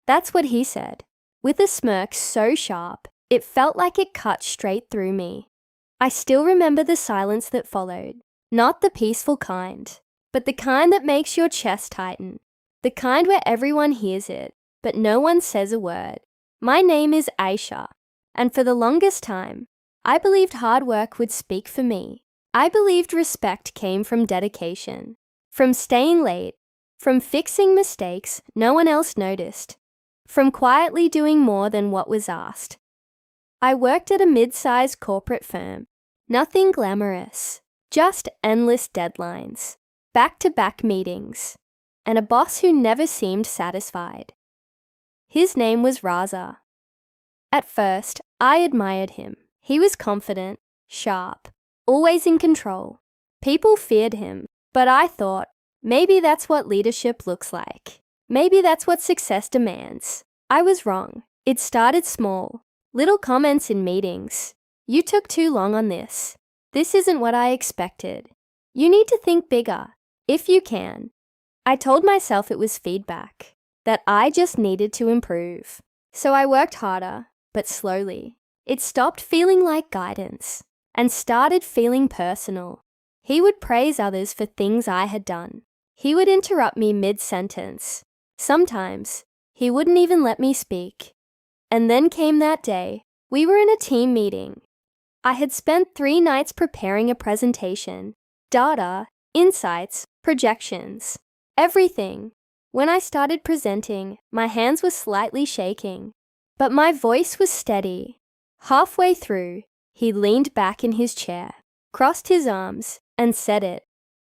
That's what he said, with a smirk so sharp, it felt like it cut straight through me. I still remember the silence that followed, not the peaceful kind, but the kind that makes your chest tighten, the kind where everyone hears it, but no one says a word. My name is Aisha, and for the longest time, I believed hard work would speak for me. I believed respect came from dedication, from staying late, from fixing mistakes no one else noticed, from quietly doing more than what was asked. I worked at a mid-sized corporate firm. Nothing glamorous, just endless deadlines, back-to-back meetings, and a boss who never seemed satisfied. His name was Raza. At first, I admired him. He was confident, sharp, always in control. People feared him, but I thought, maybe that's what leadership looks like. Maybe that's what success demands. I was wrong. It started small. Little comments in meetings. You took too long on this. This isn't what I expected. You need to think bigger, if you can. I told myself it was feedback, that I just needed to improve. So I worked harder, but slowly. It stopped feeling like guidance and started feeling personal. He would praise others for things I had done. He would interrupt me mid-sentence. Sometimes, he wouldn't even let me speak. And then came that day. We were in a team meeting. I had spent 3 nights preparing a presentation, data, insights, projections, everything. When I started presenting, my hands were slightly shaking, but my voice was steady. Halfway through, he leaned back in his chair, crossed his arms, and said it.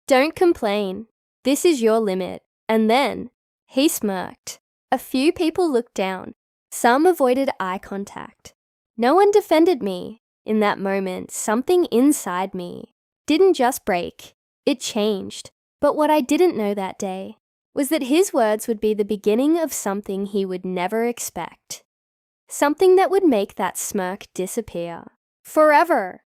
Don't complain. This is your limit. And then, he smirked. A few people looked down. Some avoided eye contact. No one defended me. In that moment, something inside me didn't just break. It changed. But what I didn't know that day was that his words would be the beginning of something he would never expect. Something that would make that smirk disappear. Forever.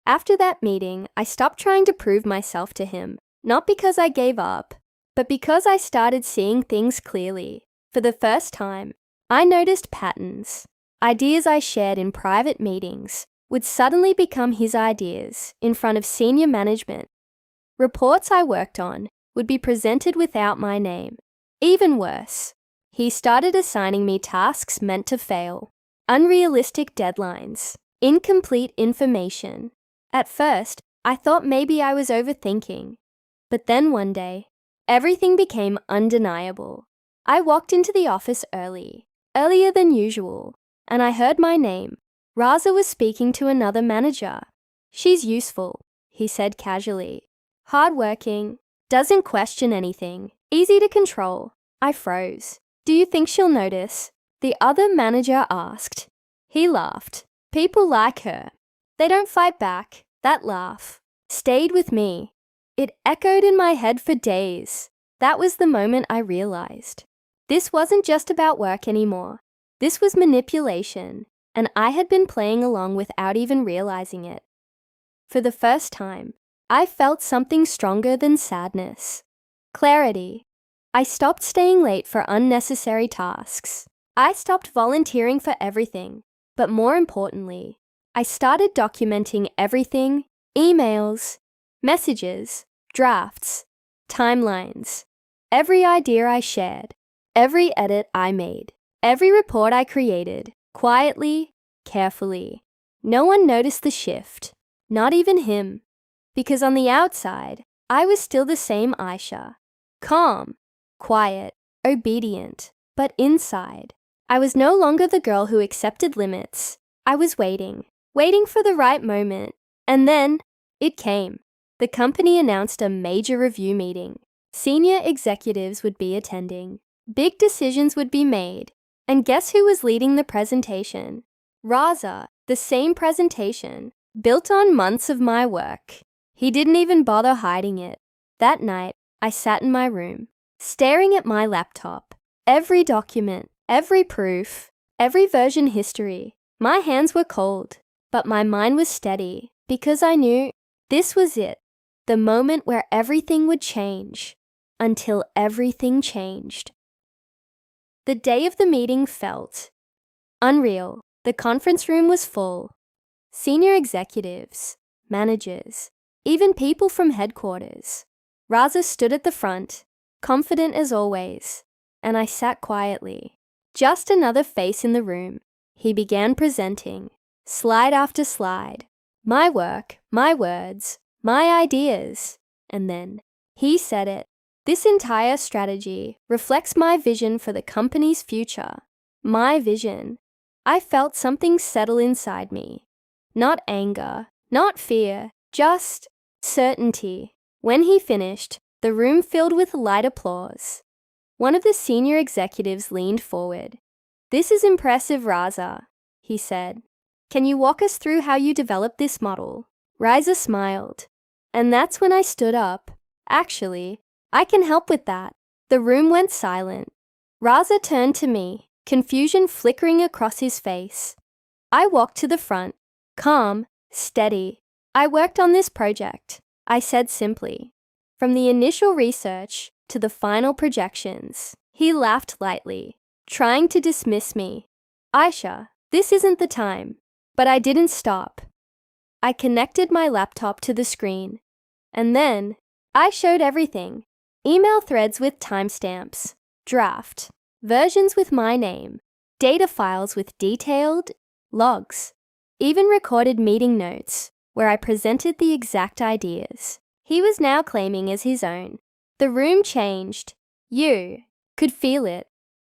After that meeting, I stopped trying to prove myself to him, not because I gave up, but because I started seeing things clearly. For the first time, I noticed patterns. Ideas I shared in private meetings would suddenly become his ideas in front of senior management. Reports I worked on would be presented without my name. Even worse, he started assigning me tasks meant to fail, unrealistic deadlines, incomplete information. At first, I thought maybe I was overthinking. But then one day, everything became undeniable. I walked into the office earlier than usual, and I heard my name. Raza was speaking to another manager. She's useful, he said casually. Hardworking, doesn't question anything, easy to control. I froze. Do you think she'll notice? The other manager asked. He laughed. People like her. They don't fight back. That laugh stayed with me. It echoed in my head for days. That was the moment I realized. This wasn't just about work anymore. This was manipulation, and I had been playing along without even realizing it. For the first time, I felt something stronger than sadness. Clarity. I stopped staying late for unnecessary tasks. I stopped volunteering for everything. But more importantly, I started documenting everything: emails, messages, drafts, timelines, every idea I shared, every edit I made, every report I created, quietly, carefully. No one noticed the shift, not even him. Because on the outside, I was still the same Aisha. Calm, quiet, obedient. But inside, I was no longer the girl who accepted limits. I was waiting for the right moment. And then, it came. The company announced a major review meeting. Senior executives would be attending. Big decisions would be made. And guess who was leading the presentation? Raza, the same presentation, built on months of my work. He didn't even bother hiding it. That night, I sat in my room, staring at my laptop. Every document, every proof, every version history. My hands were cold, but my mind was steady because I knew this was it, the moment where everything would change, until everything changed. The day of the meeting felt unreal. The conference room was full. Senior executives, managers, even people from headquarters. Raza stood at the front, confident as always, and I sat quietly. Just another face in the room. He began presenting, slide after slide. My work, my words, my ideas. And then he said it. This entire strategy reflects my vision for the company's future. My vision. I felt something settle inside me. Not anger, not fear, just certainty. When he finished, the room filled with light applause. One of the senior executives leaned forward. "This is impressive, Raza," he said. "Can you walk us through how you developed this model?" Raza smiled. And that's when I stood up. "Actually, I can help with that." The room went silent. Raza turned to me, confusion flickering across his face. I walked to the front, calm, steady. "I worked on this project," I said simply. "From the initial research to the final projections." He laughed lightly, trying to dismiss me. "Aisha, this isn't the time." But I didn't stop. I connected my laptop to the screen. And then I showed everything. Email threads with timestamps, draft, versions with my name, data files with detailed logs, even recorded meeting notes where I presented the exact ideas he was now claiming as his own. The room changed. You could feel it.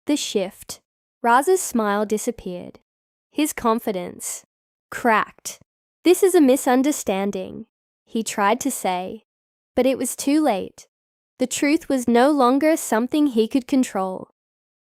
The shift. Raza's smile disappeared. His confidence cracked. "This is a misunderstanding," he tried to say, but it was too late. The truth was no longer something he could control.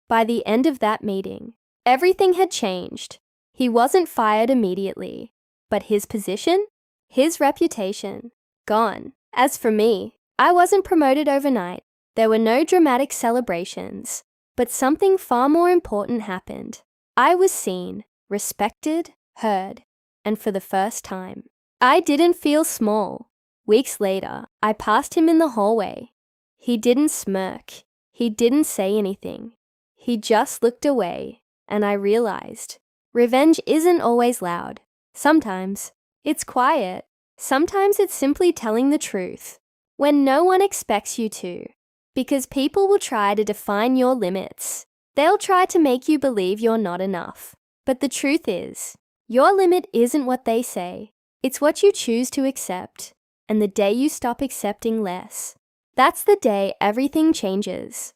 By the end of that meeting, everything had changed. He wasn't fired immediately, but his position, his reputation, gone. As for me, I wasn't promoted overnight. There were no dramatic celebrations, but something far more important happened. I was seen, respected, heard, and for the first time, I didn't feel small. Weeks later, I passed him in the hallway. He didn't smirk. He didn't say anything. He just looked away, and I realized revenge isn't always loud. Sometimes it's quiet. Sometimes it's simply telling the truth when no one expects you to, because people will try to define your limits. They'll try to make you believe you're not enough. But the truth is, your limit isn't what they say. It's what you choose to accept. And the day you stop accepting less, that's the day everything changes.